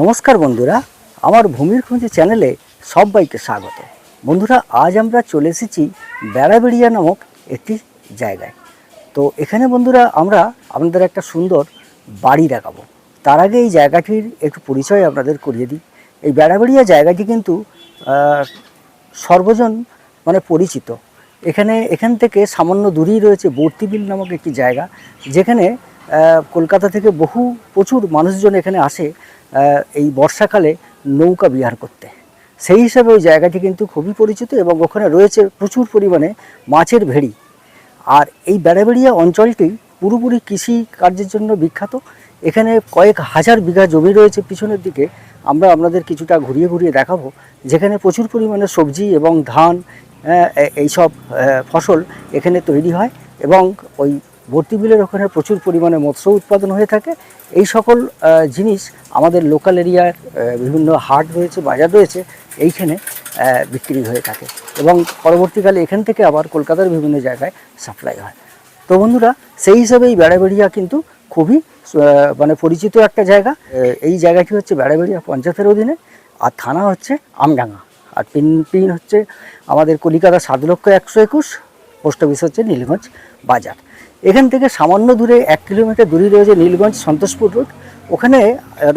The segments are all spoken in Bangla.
নমস্কার বন্ধুরা, আমার ভূমির খোঁজে চ্যানেলে সবাইকে স্বাগত। বন্ধুরা, আজ আমরা চলে এসেছি বেড়াবেড়িয়া নামক একটি জায়গায়। তো এখানে বন্ধুরা আমরা আপনাদের একটা সুন্দর বাড়ি দেখাবো। তার আগে এই জায়গাটির একটু পরিচয় আপনাদের করিয়ে দিই। এই বেড়াবেড়িয়া জায়গাটি কিন্তু সর্বজন পরিচিত। এখান থেকে সামান্য দূরেই রয়েছে বর্তিবিল নামক একটি জায়গা, যেখানে কলকাতা থেকে প্রচুর মানুষজন এখানে আসে এই বর্ষাকালে নৌকা বিহার করতে। সেই হিসাবে ওই জায়গাটি কিন্তু খুবই পরিচিত এবং ওখানে রয়েছে প্রচুর পরিমাণে মাছের ভেড়ি। আর এই বেড়াবেড়িয়া অঞ্চলটি পুরোপুরি কৃষি কার্যের জন্য বিখ্যাত। এখানে কয়েক হাজার বিঘা জমি রয়েছে পিছনের দিকে। আমরা আপনাদের কিছুটা ঘুরিয়ে ঘুরিয়ে দেখাবো, যেখানে প্রচুর পরিমাণে সবজি এবং ধান এইসব ফসল এখানে তৈরি হয় এবং ওই বর্তিবিলের ওখানে প্রচুর পরিমাণে মৎস্য উৎপাদন হয়ে থাকে। এই সকল জিনিস আমাদের লোকাল এরিয়ার বিভিন্ন হাট রয়েছে, বাজার রয়েছে, এইখানে বিক্রি হয়ে থাকে এবং পরবর্তীকালে এখান থেকে আবার কলকাতার বিভিন্ন জায়গায় সাপ্লাই হয়। তো বন্ধুরা, সেই হিসাবে এই বেড়াবেড়িয়া কিন্তু খুবই পরিচিত একটা জায়গা। এই জায়গাটি হচ্ছে বেড়াবেড়িয়া পঞ্চায়েতের অধীনে, আর থানা হচ্ছে আমডাঙ্গা, আর পিন হচ্ছে আমাদের কলিকাতা ৭,১২১, পোস্ট অফিস হচ্ছে নীলগঞ্জ বাজার। এখান থেকে সামান্য দূরে ১ কিলোমিটার দূরে রয়েছে নীলগঞ্জ সন্তোষপুর রোড। ওখানে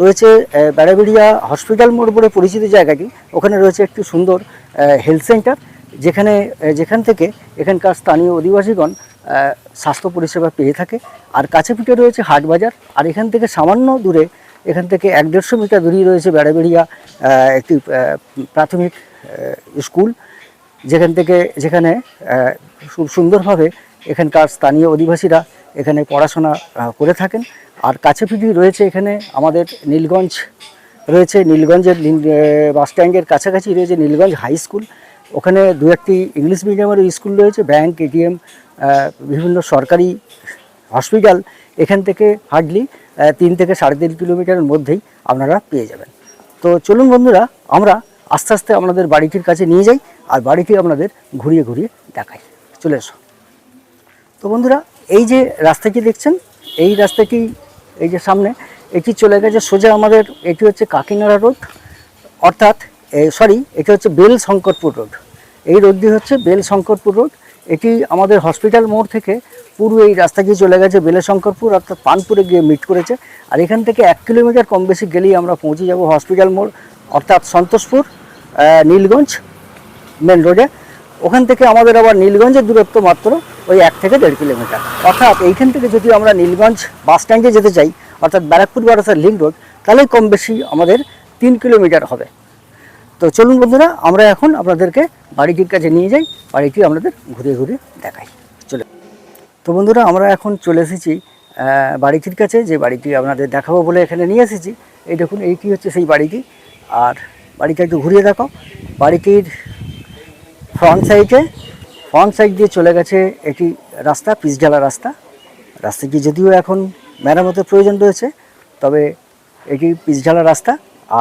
রয়েছে বেড়াবেড়িয়া হসপিটাল মোড় বলে পরিচিত জায়গাটি। ওখানে রয়েছে একটি সুন্দর হেলথ সেন্টার, যেখান থেকে এখানকার স্থানীয় অধিবাসীগণ স্বাস্থ্য পরিষেবা পেয়ে থাকে। আর কাছে পিঠে রয়েছে হাট বাজার। আর এখান থেকে সামান্য দূরে, এখান থেকে ১-১৫০ মিটার দূরেই রয়েছে বেড়াবেড়িয়া একটি প্রাথমিক স্কুল, যেখানে খুব সুন্দরভাবে এখানকার স্থানীয় অধিবাসীরা এখানে পড়াশোনা করে থাকেন। আর কাছে পিঠেই রয়েছে এখানে আমাদের নীলগঞ্জ রয়েছে। নীলগঞ্জের বাস স্ট্যান্ডের কাছাকাছি রয়েছে নীলগঞ্জ হাই স্কুল। ওখানে দু একটি ইংলিশ মিডিয়ামের স্কুল রয়েছে, ব্যাংক, এটিএম, বিভিন্ন সরকারি হসপিটাল এখান থেকে হার্ডলি ৩ থেকে ৩.৫ কিলোমিটারের মধ্যেই আপনারা পেয়ে যাবেন। তো চলুন বন্ধুরা, আমরা আস্তে আস্তে আপনাদের বাড়িটির কাছে নিয়ে যাই আর বাড়িটি আপনাদের ঘুরিয়ে ঘুরিয়ে দেখাই। চলে এসো। তো বন্ধুরা, এই যে রাস্তাটি দেখছেন, এই রাস্তাটি এই যে সামনে এটি চলে গেছে সোজা আমাদের, এটি হচ্ছে কাকিনাড়া রোড, অর্থাৎ এটি হচ্ছে বেল শঙ্করপুর রোড। এই রোডটি হচ্ছে বেল শঙ্করপুর রোড। এটি আমাদের হসপিটাল মোড় থেকে পুরো এই রাস্তাটি চলে গেছে বেলে শঙ্করপুর, অর্থাৎ পানপুরে গিয়ে মিট করেছে। আর এখান থেকে ১ কিলোমিটার কম বেশি গেলেই আমরা পৌঁছে যাব হসপিটাল মোড়, অর্থাৎ সন্তোষপুর নীলগঞ্জ মেন রোডে। ওখান থেকে আমাদের আবার নীলগঞ্জের দূরত্ব মাত্র ওই ১ থেকে ১.৫ কিলোমিটার। অর্থাৎ এইখান থেকে যদি আমরা নীলগঞ্জ বাস স্ট্যান্ডে যেতে চাই, অর্থাৎ ব্যারাকপুর বারাসাত লিঙ্ক রোড, তাহলে কম বেশি আমাদের ৩ কিলোমিটার হবে। তো চলুন বন্ধুরা, আমরা এখন আপনাদেরকে বাড়িটির কাছে নিয়ে যাই, বাড়িটি আপনাদের ঘুরিয়ে ঘুরিয়ে দেখাই। চলে। তো বন্ধুরা, আমরা এখন চলে এসেছি বাড়িটির কাছে, যে বাড়িটি আপনাদের দেখাবো বলে এখানে নিয়ে এসেছি। এই দেখুন, এইটি হচ্ছে সেই বাড়িটি। আর বাড়িটা একটু ঘুরিয়ে দেখাও। বাড়িটির ফ্রন্ট সাইড দিয়ে চলে গেছে একটি রাস্তা, পিচঢালা রাস্তাটি যদিও এখন মেরামতের প্রয়োজন রয়েছে, তবে এটি পিচঢালা রাস্তা।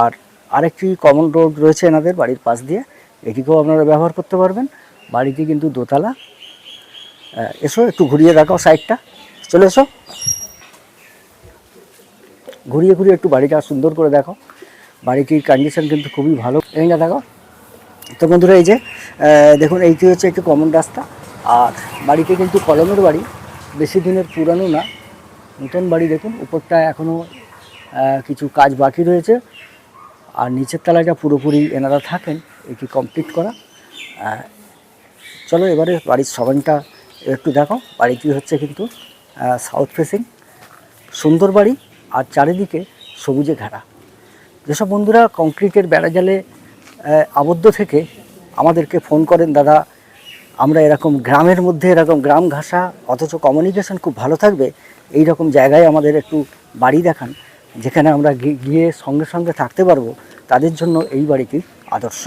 আর আরেকটি কমন রোড রয়েছে এনাদের বাড়ির পাশ দিয়ে, এটিকেও আপনারা ব্যবহার করতে পারবেন। বাড়িটি কিন্তু দোতলা। এসো, একটু ঘুরিয়ে দেখাও সাইডটা। চলে এসো, ঘুরিয়ে ঘুরিয়ে একটু বাড়িটা সুন্দর করে দেখো। বাড়িটির কন্ডিশন কিন্তু খুবই ভালো। এইটা দেখো। তো বন্ধুরা, এই যে দেখুন, এইটি হচ্ছে একটি কমন রাস্তা। আর বাড়িটি কিন্তু কলমের বাড়ি, বেশি দিনের পুরানো না, নতুন বাড়ি। দেখুন, উপরটা এখনও কিছু কাজ বাকি রয়েছে, আর নিচের তলাটা পুরোপুরি এনারা থাকেন, এটি কমপ্লিট করা। চলো এবারে বাড়ির সবাইটা একটু দেখো। বাড়িটি হচ্ছে কিন্তু সাউথ ফেসিং, সুন্দর বাড়ি, আর চারিদিকে সবুজে ঘেরা। যেসব বন্ধুরা কংক্রিটের বেড়াজালে আবদ্ধ থেকে আমাদেরকে ফোন করেন, দাদা আমরা এরকম গ্রামের মধ্যে, এরকম গ্রাম ঘাসা, অথচ কমিউনিকেশন খুব ভালো থাকবে, এই রকম জায়গায় আমাদের একটু বাড়ি দেখান, যেখানে আমরা গিয়ে সঙ্গে সঙ্গে থাকতে পারবো, তাদের জন্য এই বাড়িটি আদর্শ।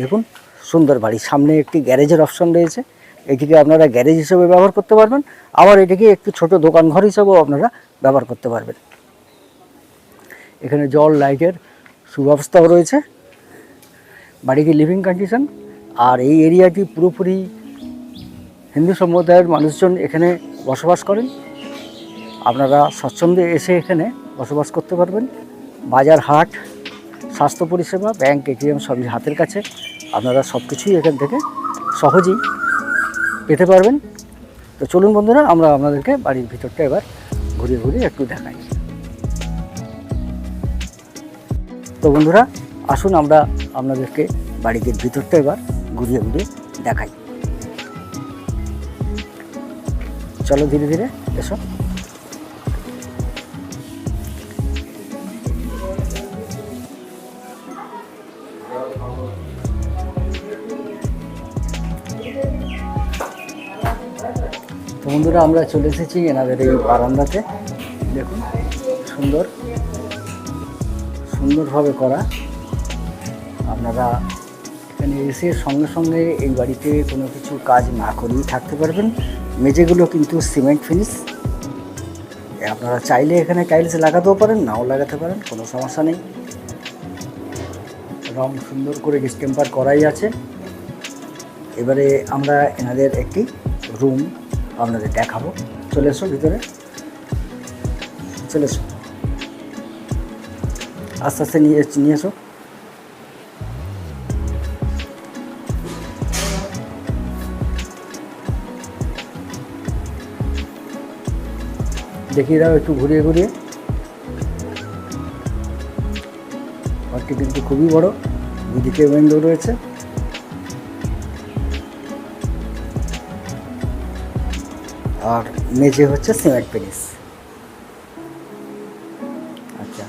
দেখুন, সুন্দর বাড়ি। সামনে একটি গ্যারেজের অপশন রয়েছে, এটিকে আপনারা গ্যারেজ হিসেবে ব্যবহার করতে পারবেন, আবার এটিকে একটু ছোট দোকান ঘর হিসেবেও আপনারা ব্যবহার করতে পারবেন। এখানে জল, লাইটের সুব্যবস্থাও রয়েছে। বাড়িটি লিভিং কন্ডিশন। আর এই এরিয়াটি পুরোপুরি হিন্দু সম্প্রদায়ের মানুষজন এখানে বসবাস করেন। আপনারা স্বচ্ছন্দে এসে এখানে বসবাস করতে পারবেন। বাজার, হাট, স্বাস্থ্য পরিষেবা, ব্যাংক, এটিএম সবই হাতের কাছে। আপনারা সব কিছুই এখান থেকে সহজেই পেতে পারবেন। তো চলুন বন্ধুরা, আমরা আপনাদেরকে বাড়ির ভিতরটা এবার ঘুরিয়ে ঘুরিয়ে একটু দেখাই। তো বন্ধুরা, আসুন আমরা আপনাদেরকে বাড়ির ভিতরটা এবার ঘুরিয়ে ঘুরিয়ে দেখাই। চলো ধীরে ধীরে এসো। তো বন্ধুরা, আমরা চলে এসেছি এনাদের এই বারান্দাতে। দেখুন সুন্দরভাবে করা। আপনারা এখানে এসে সঙ্গে সঙ্গে এই বাড়িতে কোনো কিছু কাজ না করেই থাকতে পারবেন। মেঝেগুলো কিন্তু সিমেন্ট ফিনিশ। আপনারা চাইলে এখানে টাইলস লাগাতেও পারেন, নাও লাগাতে পারেন, কোনো সমস্যা নেই। রং সুন্দর করে ডিস্টেম্পার করাই আছে। এবারে আমরা এনাদের একটি রুম আপনাদের দেখাবো। চলে এসো ভিতরে, চলে এসো, আস্তে আস্তে নিয়ে এসো। দেখিয়ে দাও একটু ঘুরিয়ে ঘুরিয়ে। ঘরটি কিন্তু খুবই বড়, দুদিকে উইন্ডো রয়েছে। আর মেঝে হচ্ছে সিমেন্ট ফিনিশ। আচ্ছা,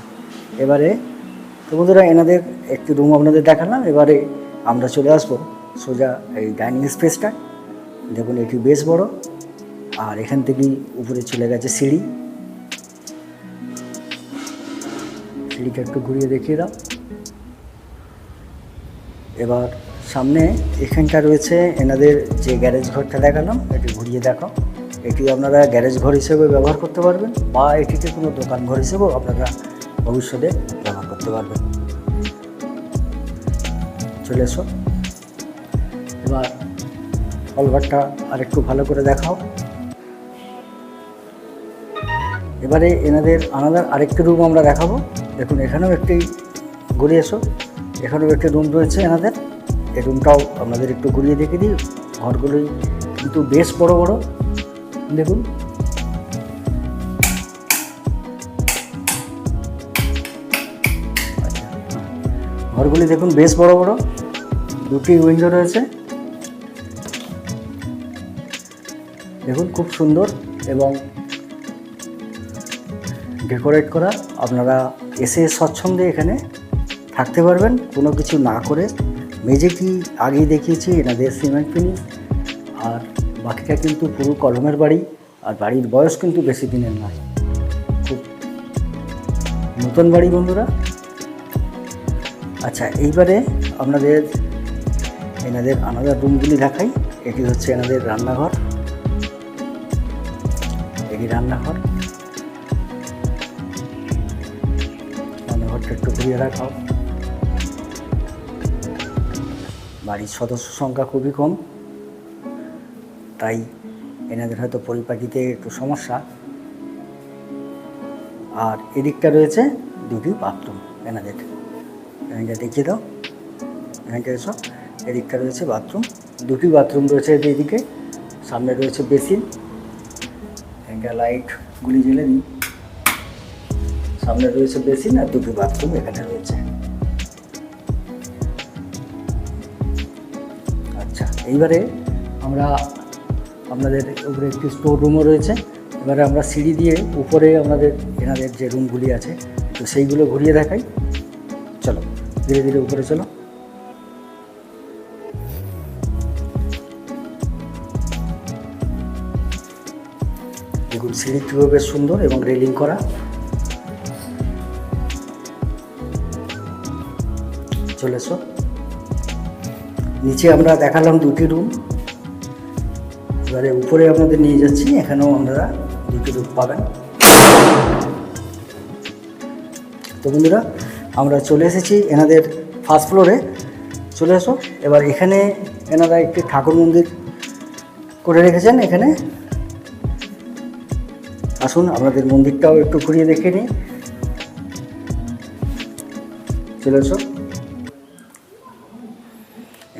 এবারে তো বন্ধুরা এনাদের একটি রুম আপনাদের দেখালাম। এবারে আমরা চলে আসবো সোজা এই ডাইনিং স্পেসটা। দেখুন এটি বেশ বড়। আর এখান থেকেই উপরে চলে গেছে সিঁড়ি। সিঁড়িটা একটু ঘুরিয়ে দেখিয়ে দাও। এবার সামনে এখানটা রয়েছে এনাদের যে গ্যারেজ ঘরটা দেখালাম, এটি ঘুরিয়ে দেখো। এটি আপনারা গ্যারেজ ঘর হিসেবে ব্যবহার করতে পারবেন, বা এটিকে কোনো দোকান ঘর হিসেবেও আপনারা ভবিষ্যতে ব্যবহার করতে পারবেন। চলে এসো। এবার হলঘরটা আরেকটু ভালো করে দেখাও। এবারে এনাদের আলাদা আরেকটি রুম আমরা দেখাবো। দেখুন এখানেও একটি, ঘুরিয়ে এসো, এখানেও একটি রুম রয়েছে এনাদের। এই রুমটাও আপনাদের একটু ঘুরিয়ে দেখিয়ে দিই। ঘরগুলোই কিন্তু বেশ বড় বড়। দেখুন ঘরগুলি দেখুন বেশ বড় বড়, দুটি উইন্ডো রয়েছে। দেখুন খুব সুন্দর এবং ডেকোরেট করা। আপনারা এসে স্বচ্ছন্দে এখানে থাকতে পারবেন কোনো কিছু না করে। মেঝেটি আগেই দেখিয়েছি এনাদের সিমেন্ট ফিনিশ। আর বাকিটা কিন্তু পুরো কলমের বাড়ি। আর বাড়ির বয়স কিন্তু বেশি দিনের নয়, খুব নতুন বাড়ি বন্ধুরা। আচ্ছা, এইবারে আপনাদের এনাদের আলাদা রুমগুলি দেখাই। এটি হচ্ছে এনাদের রান্নাঘর। এটি রান্নাঘর। রান্নাঘরটা একটু ঘুরিয়ে রাখাও। বাড়ির সদস্য সংখ্যা খুবই কম, তাই এনাদের হয়তো পরিপাটিতে একটু সমস্যা। আর এদিকটা রয়েছে দুটি বাথরুম এনাদের। এখানটা দেখিয়ে দাও, এখানটা এসো। এদিকটা রয়েছে বাথরুম, দুটি বাথরুম রয়েছে এদিকে। সামনে রয়েছে বেসিন। এখানটা লাইটগুলি জ্বেলে দিই। সামনে রয়েছে বেসিন আর দুটি বাথরুম এখানে রয়েছে। আচ্ছা, এইবারে আমরা আপনাদের উপরে একটি স্টোর রুমও রয়েছে। এবারে আমরা সিঁড়ি দিয়ে উপরে আপনাদের এনাদের যে রুমগুলি আছে তো সেইগুলো ঘুরিয়ে দেখাই। চলো ধীরে ধীরে উপরে চলো। দেখুন সিঁড়িটিও বেশ সুন্দর এবং রেলিং করা। চলে এসো। নিচে আমরা দেখালাম দুটি রুম। এবারে উপরে আপনাদের নিয়ে যাচ্ছি। এখানেও আপনারা দুটি রুম পাবেন। তো বন্ধুরা, আমরা চলে এসেছি এনাদের ফার্স্ট ফ্লোরে। চলে এসো। এবার এখানে এনারা একটি ঠাকুর মন্দির করে রেখেছেন। এখানে আসুন আপনাদের মন্দিরটাও একটু ঘুরিয়ে দেখে নিই। চলে এসো।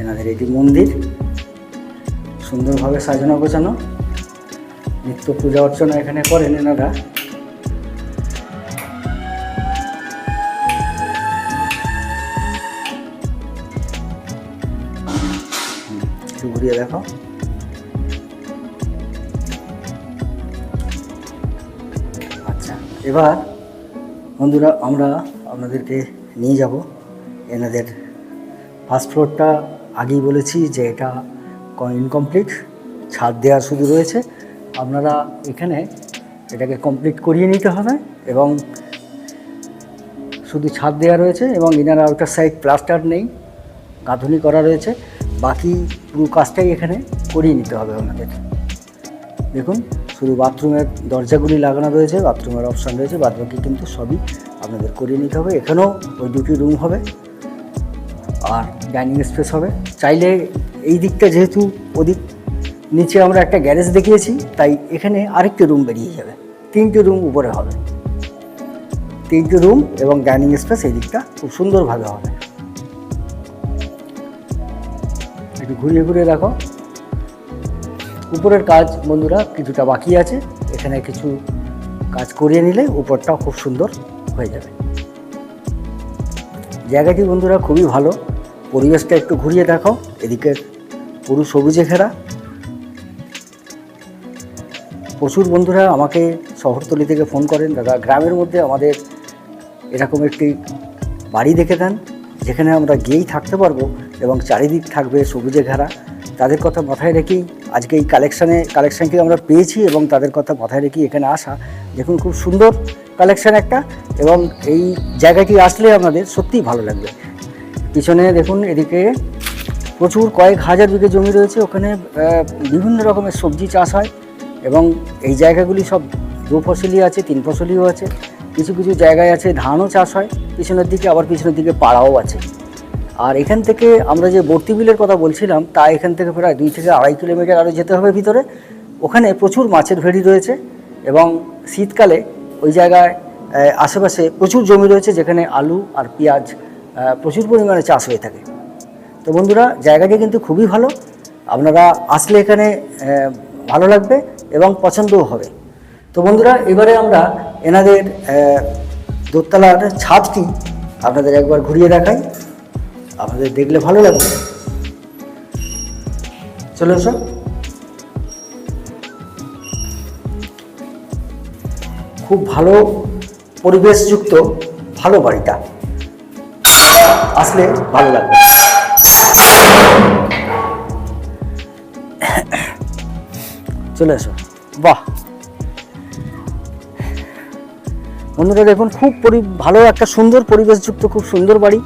এনাদের এটি মন্দির, সুন্দরভাবে সাজানো গোছানো, নিত্য পূজা অর্চনা এখানে করেন এনারা। একটু ঘুরিয়ে দেখো। আচ্ছা, এবার বন্ধুরা আমরা আপনাদেরকে নিয়ে যাব এনাদের ফার্স্ট ফ্লোরটা। আগেই বলেছি যে এটা ইনকমপ্লিট, ছাদ দেওয়া শুধু রয়েছে। আপনারা এখানে এটাকে কমপ্লিট করিয়ে নিতে হবে এবং শুধু ছাদ দেওয়া রয়েছে এবং ইনার আউটার সাইড প্লাস্টার নেই, গাঁথনি করা রয়েছে। বাকি পুরো কাজটাই এখানে করিয়ে নিতে হবে আপনাদের। দেখুন, শুধু বাথরুমের দরজাগুলি লাগানো রয়েছে, বাথরুমের অপশান রয়েছে, বাদবাকি কিন্তু সবই আপনাদের করিয়ে নিতে হবে। এখানেও ওই দুটি রুম হবে আর ডাইনিং স্পেস হবে। চাইলে এই দিকটা, যেহেতু ওদিক নিচে আমরা একটা গ্যারেজ দেখিয়েছি, তাই এখানে আরেকটি রুম বেরিয়ে যাবে। 3টি রুম উপরে হবে, 3টি রুম এবং ডাইনিং স্পেস এই দিকটা খুব সুন্দরভাবে হবে। একটু ঘুরিয়ে ঘুরিয়ে দেখো। উপরের কাজ বন্ধুরা কিছুটা বাকি আছে, এখানে কিছু কাজ করিয়ে নিলে উপরটাও খুব সুন্দর হয়ে যাবে। জায়গাটি বন্ধুরা খুবই ভালো। পরিবেশটা একটু ঘুরিয়ে দেখো। এদিকে পুরো সবুজে ঘেরা। প্রচুর বন্ধুরা আমাকে শহরতলি থেকে ফোন করেন, দাদা গ্রামের মধ্যে আমাদের এরকম একটি বাড়ি দেখে দেন যেখানে আমরা গিয়েই থাকতে পারবো এবং চারিদিক থাকবে সবুজে ঘেরা। তাদের কথা মাথায় রেখেই আজকে এই কালেকশানটি আমরা পেয়েছি এবং তাদের কথা মাথায় রেখেই এখানে আসা। দেখুন, খুব সুন্দর কালেকশান একটা, এবং এই জায়গাটি আসলে আমাদের সত্যিই ভালো লাগবে। পিছনে দেখুন, এদিকে প্রচুর কয়েক হাজার বিঘে জমি রয়েছে। ওখানে বিভিন্ন রকমের সবজি চাষ হয় এবং এই জায়গাগুলি সব 2 ফসলি আছে, 3 ফসলিও আছে। কিছু কিছু জায়গায় আছে ধানও চাষ হয় পিছনের দিকে, আবার পিছনের দিকে পাড়াও আছে। আর এখান থেকে আমরা যে বর্তি বিলের কথা বলছিলাম, তা এখান থেকে প্রায় 2 থেকে 2.5 কিলোমিটার আরও যেতে হবে ভিতরে। ওখানে প্রচুর মাছের ভেড়ি রয়েছে এবং শীতকালে ওই জায়গায় আশেপাশে প্রচুর জমি রয়েছে যেখানে আলু আর পেঁয়াজ প্রচুর পরিমাণে চাষ হয়ে থাকে। তো বন্ধুরা, জায়গাটি কিন্তু খুবই ভালো। আপনারা আসলে এখানে ভালো লাগবে এবং পছন্দও হবে। তো বন্ধুরা, এবারে আমরা এনাদের দোতলার ছাদটি আপনাদের একবার ঘুরিয়ে দেখাই, আপনাদের দেখলে ভালো লাগবে। চলে এসো। খুব ভালো পরিবেশযুক্ত ভালো বাড়িটা, আসলে ভালো লাগবে। চলে এসো। বাহ বন্ধুরা, দেখুন খুব ভালো একটা সুন্দর পরিবেশযুক্ত খুব সুন্দর বাড়ি।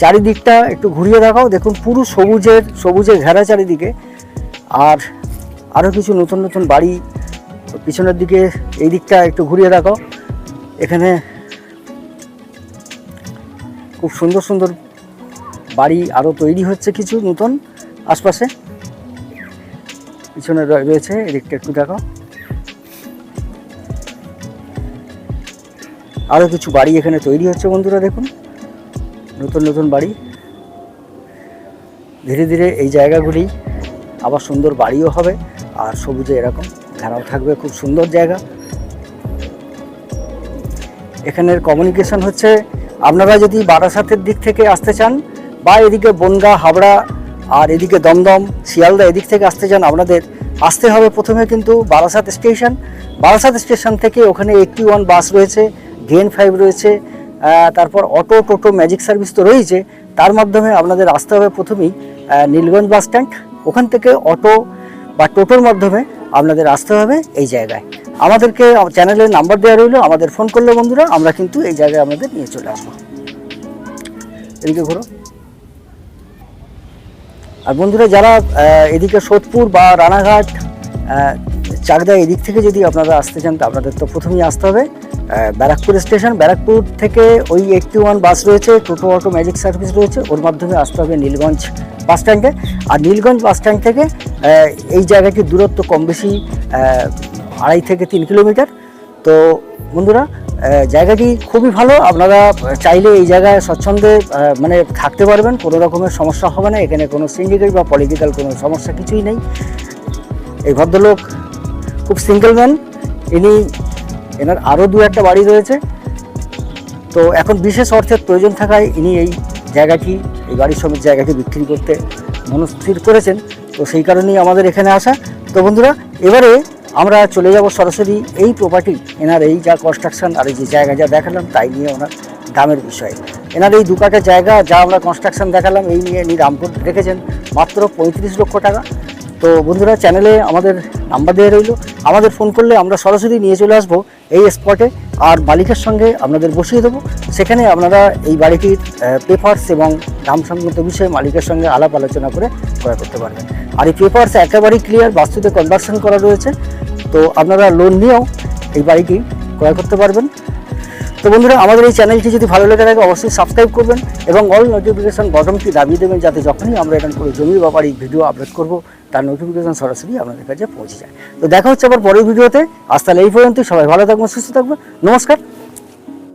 চারিদিকটা একটু ঘুরিয়ে দেখাও। দেখুন পুরো সবুজে ঘেরা চারিদিকে। আর আরও কিছু নতুন নতুন বাড়ি পিছনের দিকে, এই দিকটা একটু ঘুরিয়ে দেখাও। এখানে খুব সুন্দর সুন্দর বাড়ি আরও তৈরি হচ্ছে কিছু নতুন আশপাশে। পিছনে রয়েছে, এদিকটা একটু দেখো। আরও কিছু বাড়ি এখানে তৈরি হচ্ছে বন্ধুরা। দেখুন নতুন নতুন বাড়ি। ধীরে ধীরে এই জায়গাগুলি আবার সুন্দর বাড়িও হবে আর সবুজে এরকম ঘেরাও থাকবে। খুব সুন্দর জায়গা। এখানের কমিউনিকেশন হচ্ছে, আপনারা যদি বারাসাতের দিক থেকে আসতে চান বা এদিকে বনগা, হাবড়া আর এদিকে দমদম, শিয়ালদা এদিক থেকে আসতে চান, আপনাদের আসতে হবে প্রথমে কিন্তু বারাসাত স্টেশন। বারাসাত স্টেশন থেকে ওখানে 81 বাস রয়েছে, DN5 রয়েছে, তারপর অটো, টোটো, ম্যাজিক সার্ভিস তো রয়েছে। তার মাধ্যমে আপনাদের আসতে হবে প্রথমেই নীলগঞ্জ বাস স্ট্যান্ড। ওখান থেকে অটো বা টোটোর মাধ্যমে আপনাদের আসতে হবে এই জায়গায়। আমাদেরকে চ্যানেলের নাম্বার দেওয়া রইল, আমাদের ফোন করলে বন্ধুরা আমরা কিন্তু এই জায়গায় আপনাদের নিয়ে চলে আসবো। এদিকে ঘুরো। আর বন্ধুরা, যারা এদিকে সোদপুর বা রানাঘাট, চাকদা এদিক থেকে যদি আপনারা আসতে চান, তা আপনাদের তো প্রথমেই আসতে হবে ব্যারাকপুর স্টেশন। ব্যারাকপুর থেকে ওই 81 বাস রয়েছে, টোটো, অটো, ম্যাজিক সার্ভিস রয়েছে, ওর মাধ্যমে আসতে হবে নীলগঞ্জ বাস স্ট্যান্ডে। আর নীলগঞ্জ বাস স্ট্যান্ড থেকে এই জায়গাটির দূরত্ব কম বেশি 2.5 থেকে 3 কিলোমিটার। তো বন্ধুরা, জায়গাটি খুবই ভালো। আপনারা চাইলে এই জায়গায় স্বচ্ছন্দে মানে থাকতে পারবেন, কোনো রকমের সমস্যা হবে না। এখানে কোনো সিন্ডিকেট বা পলিটিক্যাল কোনো সমস্যা কিছুই নেই। এই ভদ্রলোক খুব সিঙ্গেল ম্যান, এনার আরও 2-1টা বাড়ি রয়েছে। তো এখন বিশেষ অর্থের প্রয়োজন থাকায় ইনি এই জায়গাটি, এই বাড়ির সমেত জায়গাটি বিক্রি করতে মনস্থির করেছেন। তো সেই কারণেই আমাদের এখানে আসা। তো বন্ধুরা, এবারে আমরা চলে যাব সরাসরি এই প্রপার্টি, এনার এই যা কনস্ট্রাকশন আর এই যে জায়গা যা দেখালাম তাই নিয়ে ওনার দামের বিষয়ে। এনার এই 2 কাঠা জায়গা যা আমরা কনস্ট্রাকশন দেখালাম, এই নিয়ে ইনি দাম রেখেছেন মাত্র 35 লক্ষ টাকা। তো বন্ধুরা, চ্যানেলে আমাদের নাম্বার দেওয়া রইল, আমাদের ফোন করলে আমরা সরাসরি নিয়ে চলে আসবো এই স্পটে, আর মালিকের সঙ্গে আপনাদের বসিয়ে দেবো। সেখানে আপনারা এই বাড়িটির পেপারস এবং দাম সংক্রান্ত বিষয়ে মালিকের সঙ্গে আলাপ আলোচনা করে ক্রয় করতে পারবেন। আর এই পেপারস একেবারেই ক্লিয়ার, বাস্তুতে কনভার্সন করা রয়েছে। তো আপনারা লোন নিয়েও এই বাড়িটি ক্রয় করতে পারবেন। তো বন্ধুরা, আমাদের এই চ্যানেলটি যদি ভালো লেগে থাকে অবশ্যই সাবস্ক্রাইব করবেন এবং অল নোটিফিকেশান বটনটি দাবিয়ে দেবেন, যাতে যখনই আমরা এখানে কোনো জমির ব্যাপারে ভিডিও আপলোড করব তার নোটিফিকেশান সরাসরি আপনাদের কাছে পৌঁছে যায়। তো দেখা হচ্ছে আবার পরের ভিডিওতে। আজ তাহলে এই পর্যন্ত, সবাই ভালো থাকবেন, সুস্থ থাকবেন, নমস্কার।